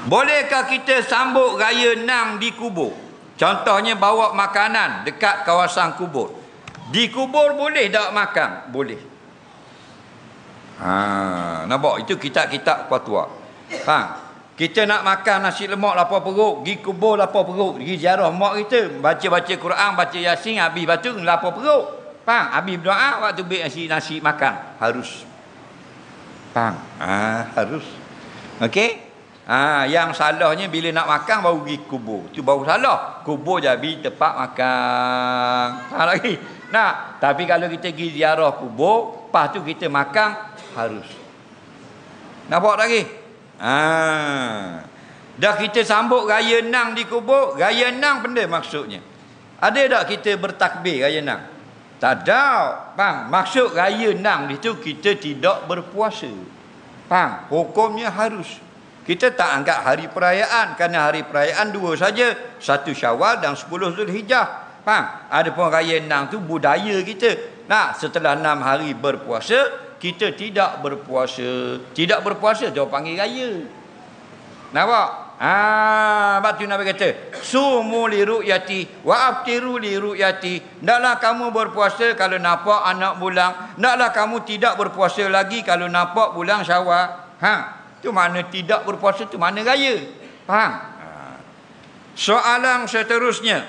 Bolehkah kita sambut raya Nang di kubur? Contohnya bawa makanan dekat kawasan kubur. Di kubur boleh tak makan? Boleh. Nampak? Itu kitab-kitab fatwa. Faham? Kita nak makan nasi lemak lapar perut, pergi kubur lapar perut, pergi ziarah mak kita, baca-baca Quran, baca Yasin, habis baca lapar perut. Faham? Habis berdoa, waktu ambil nasi makan. Harus. Faham? Harus. Okey? Yang salahnya bila nak makan baru pergi kubur. Itu baru salah. Kubur jadi tempat makan. Faham lagi? Nah, tapi kalau kita pergi ziarah kubur, lepas tu kita makan, harus. Nampak lagi? Dah kita sambut raya Nang di kubur. Raya Nang benda maksudnya. Ada tak kita bertakbir raya Nang? Tak ada. Faham? Maksud raya Nang itu kita tidak berpuasa. Faham? Hukumnya harus. Kita tak anggap hari perayaan, kerana hari perayaan dua saja, 1 Syawal dan 10 Zulhijjah. Faham? Adapun raya Nang tu budaya kita. Nah, setelah 6 hari berpuasa, kita tidak berpuasa. Tidak berpuasa tu panggil raya. Nampak? Sebab tu Nabi kata, sumu li ru'yati wa aftiru li ru'yati. Ndaklah kamu berpuasa kalau nampak anak bulan. Ndaklah kamu tidak berpuasa lagi kalau nampak bulan Syawal. Tu makna tidak berpuasa tu makna raya. Faham? Soalan seterusnya,